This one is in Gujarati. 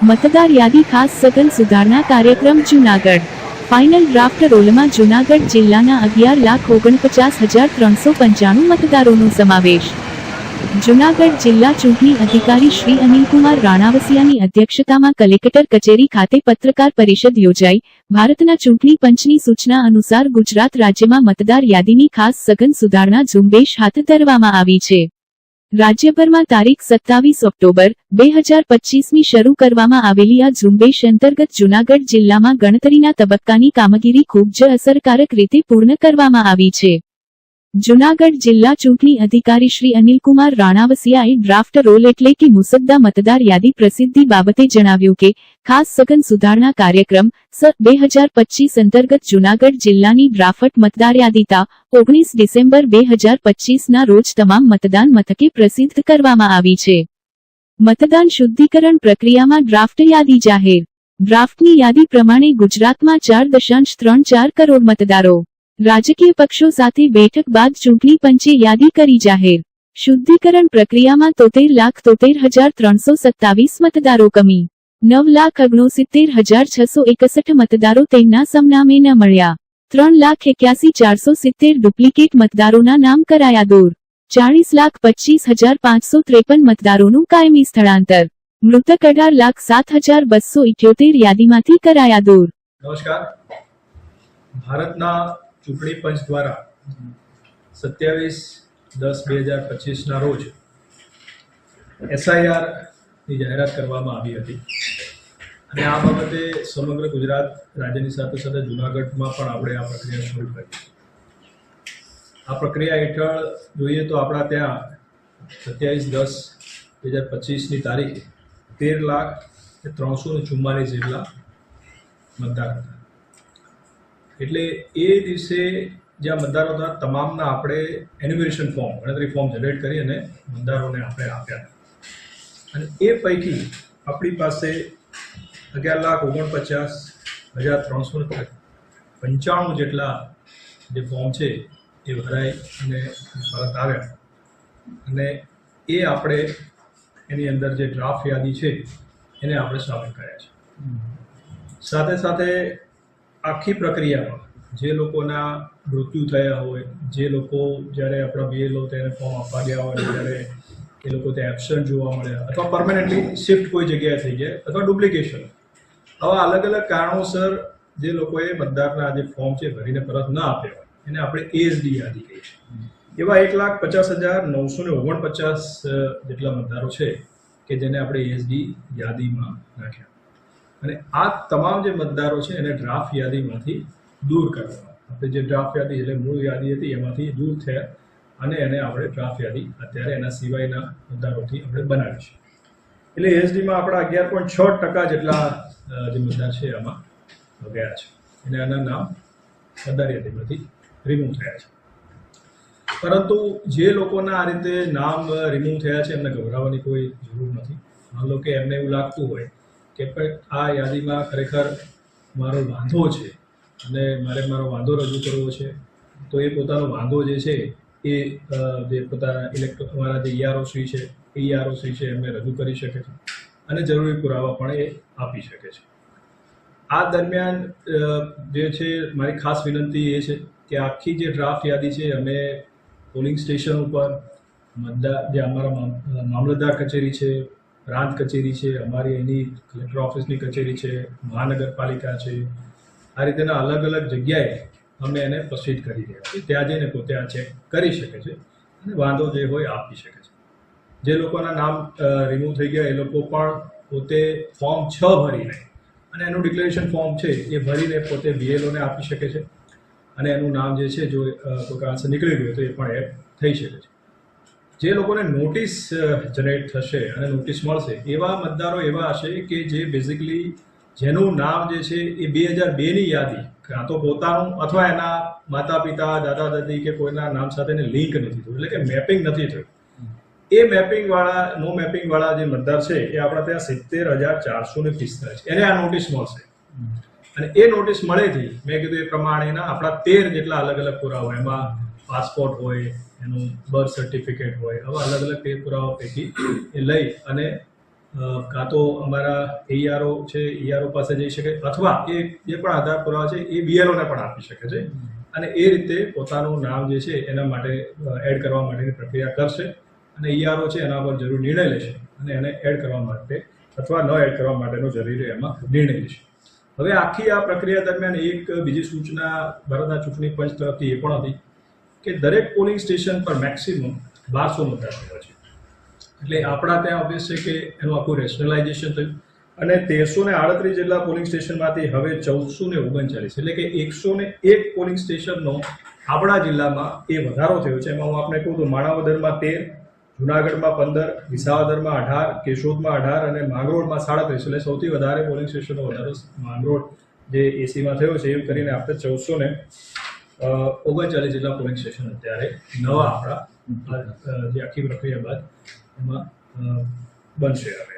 मतदार यादी खास सघन सुधारणा कार्यक्रम जूनागढ़ फाइनल ड्राफ्ट रोलમાં જૂનાગઢ જિલ્લાના 11,49,395 મતદારોનો સમાવેશ। જૂનાગઢ જિલ્લા ચૂંટણી અધિકારી શ્રી અનિલકુમાર રાણાવસિયાની અધ્યક્ષતામાં કલેક્ટર કચેરી ખાતે પત્રકાર પરિષદ યોજાઈ। ભારતના ચૂંટણી પંચની સૂચના અનુસાર ગુજરાત રાજ્યમાં મતદાર યાદીની ખાસ સઘન સુધારણા ઝુંબેશ હાથ ધરવામાં આવી છે। રાજ્યભરમાં તારીખ 27 ઓક્ટોબર 2025 શરૂ કરવામાં આવેલી આ ઝુંબેશ અંતર્ગત જૂનાગઢ જિલ્લામાં ગણતરીના તબક્કાની કામગીરી ખૂબ જ અસરકારક રીતે પૂર્ણ કરવામાં આવી છે। જૂનાગઢ જિલ્લા ચૂંટણી અધિકારી શ્રી અનિલકુમાર રાણાવસિયાએ ડ્રાફ્ટ રોલ એટલે કે મુસદ્દા મતદાર યાદી પ્રસિદ્ધિ બાબતે જણાવ્યું કે ખાસ સઘન સુધારણા કાર્યક્રમ 2025 અંતર્ગત જૂનાગઢ જિલ્લાની ડ્રાફ્ટ મતદાર યાદીતા 19 ડિસેમ્બર 2025ના રોજ તમામ મતદાન મથકે પ્રસિદ્ધ કરવામાં આવી છે। મતદાન શુદ્ધિકરણ પ્રક્રિયામાં ડ્રાફ્ટ યાદી જાહેર। ડ્રાફ્ટની યાદી પ્રમાણે ગુજરાતમાં 4.34 કરોડ મતદારો રાજકીય પક્ષો સાથે બેઠક બાદ ચૂંટણી પંચે યાદી કરી જાહેર। શુદ્ધિકરણ પ્રક્રિયામાં 73,327 મતદારો કમી 9,69,661 મતદારો તેમના સમનામે ન મળ્યા। 3,81,470 ડુપ્લિકેટ મતદારોના નામ કરાયા દૂર। 40,25,553 મતદારોનું કાયમી સ્થળાંતર। મૃતક 18,07,278 યાદીમાંથી કરાયા દૂર। નમસ્કાર। ભારતના ચૂંટણી પંચ દ્વારા 27/10/2025ના રોજ SIR ની જાહેરાત કરવામાં આવી હતી અને આ બાબતે સમગ્ર ગુજરાત રાજ્યની સાથે સાથે જૂનાગઢમાં પણ આપણે આ પ્રક્રિયા શરૂ કરી। આ પ્રક્રિયા હેઠળ જોઈએ તો આપણા ત્યાં 27/10/2025ની તારીખે 13,344 જેટલા મતદાર હતા। એટલે એ દિવસે જ્યાં મતદારો હતા તમામના આપણે એન્યુમરેશન ફોર્મ ગણતરી ફોર્મ જનરેટ કરી અને મતદારોને આપણે આપ્યા અને એ પૈકી આપણી પાસે 11,49,395 જેટલા જે ફોર્મ છે એ ભરાઈ અને પરત આવ્યા અને એ આપણે એની અંદર જે ડ્રાફ્ટ યાદી છે એને આપણે સામેલ કર્યા છે। સાથે સાથે આખી પ્રક્રિયામાં જે લોકોના મૃત્યુ થયા હોય, જે લોકો જ્યારે આપણા BLO તેને ફોર્મ આપવા ગયા હોય ત્યારે એ લોકો ત્યાં એબસન્ટ જોવા મળ્યા અથવા પરમેનન્ટલી શિફ્ટ કોઈ જગ્યાએ થઈ જાય અથવા ડુપ્લિકેશન, આવા અલગ અલગ કારણોસર જે લોકોએ મતદારના જે ફોર્મ છે ભરીને પરત ન આપ્યા હોય એને આપણે ASD યાદી કહીએ છીએ। એવા 1,50,949 જેટલા મતદારો છે કે જેને આપણે ASD યાદીમાં નાખ્યા અને આ તમામ જે મતદારો છે એને ડ્રાફ્ટ યાદીમાંથી દૂર કરવા આપણે જે ડ્રાફ્ટ યાદી એટલે મૂળ યાદી હતી એમાંથી દૂર થયા અને એને આપણે ડ્રાફ્ટ યાદી અત્યારે એના સિવાયના મતદારોથી આપણે બનાવી છે। એટલે ASDમાં આપણા 11.6% જેટલા જે મતદાર છે આમાં ગયા છે અને આના નામ મતદાર યાદીમાંથી રિમૂવ થયા છે। પરંતુ જે લોકોના આ રીતે નામ રિમૂવ થયા છે એમને ગભરાવાની કોઈ જરૂર નથી। માન લો કે એમને એવું લાગતું હોય કે આ યાદીમાં ખરેખર મારો વાંધો છે અને મારે મારો વાંધો રજૂ કરવો છે તો એ પોતાનો વાંધો જે છે એ જે પોતાના અમારા જે EROC છે EROC છે એમને રજૂ કરી શકે છે અને જરૂરી પુરાવા પણ એ આપી શકે છે। આ દરમિયાન જે છે મારી ખાસ વિનંતી એ છે કે આખી જે ડ્રાફ્ટ યાદી છે અમે પોલિંગ સ્ટેશન ઉપર જે અમારા મામલતદાર કચેરી છે, પ્રાંત કચેરી છે, અમારી એની કલેક્ટર ઓફિસની કચેરી છે, મહાનગરપાલિકા છે, આ રીતેના અલગ અલગ જગ્યાએ અમે એને પ્રોસીડ કરી રહ્યા છીએ। ત્યાં જઈને પોતે આ ચેક કરી શકે છે અને વાંધો જે હોય આપી શકે છે। જે લોકોના નામ રિમૂવ થઈ ગયા એ લોકો પણ પોતે ફોર્મ 6 ભરીને અને એનું ડિક્લેરેશન ફોર્મ છે એ ભરીને પોતે BLOને આપી શકે છે અને એનું નામ જે છે જો કોઈ કારણસર નીકળી ગયું તો એ પણ એડ થઈ શકે છે। જે લોકોને નોટિસ જનરેટ થશે અને નોટિસ મળશે એવા મતદારો એવા હશે કે જે બેઝિકલી જેનું નામ જે છે એ 2002ની યાદી કાં તો પોતાનું અથવા એના માતા પિતા દાદા દાદી કે કોઈના નામ સાથે લિંક નથી થયું એટલે કે મેપિંગ નથી થયું એ મેપિંગવાળા નો મેપિંગવાળા જે મતદાર છે એ આપણા ત્યાં 70,445 એને આ નોટિસ મળશે અને એ નોટિસ મળેથી મેં કીધું એ પ્રમાણેના આપણા 13 જેટલા અલગ અલગ પુરાવા એમાં પાસપોર્ટ હોય, એનું બર્થ સર્ટિફિકેટ હોય, આવા અલગ અલગ તે પુરાવા પૈકી એ લઈ અને કાં તો અમારા એઈઆરઓ છે એઈઆરઓ પાસે જઈ શકે અથવા એ જે પણ આધાર પુરાવા છે એ બીએલઓને પણ આપી શકે છે અને એ રીતે પોતાનું નામ જે છે એના માટે એડ કરવા માટેની પ્રક્રિયા કરશે અને એઈઆરઓ છે એના પર જરૂર નિર્ણય લેશે અને એને એડ કરવા માટે અથવા ન એડ કરવા માટેનો જરૂરી એમાં નિર્ણય લેશે. હવે આખી આ પ્રક્રિયા દરમિયાન એક બીજી સૂચના ભારતના ચૂંટણી પંચ તરફથી એ પણ હતી કે દરેક પોલિંગ સ્ટેશન પર મેક્સિમમ 1200 મતદારો છે. એટલે આપણા ત્યાં ઓબ્વિયસ છે કે એનું આખું રેશનલાઇઝેશન થયું અને 1338 જેટલા પોલિંગ સ્ટેશનમાંથી હવે 1439 એટલે કે 101 પોલિંગ સ્ટેશનનો આપણા જિલ્લામાં એ વધારો થયો છે. એમાં હું આપને કહું તો માણાવદરમાં 13, જુનાગઢમાં 15, વિસાવદરમાં 18, કેશોદમાં 18 અને માંગરોળમાં 37. એટલે સૌથી વધારે પોલિંગ સ્ટેશનનો વધારો માંગરોળ જે એસીમાં થયો છે. એમ કરીને આપણે 1439 જેટલા પોલિંગ સ્ટેશન અત્યારે નવા આપણા જે આખી પ્રક્રિયા બાદ એમાં બનશે હવે.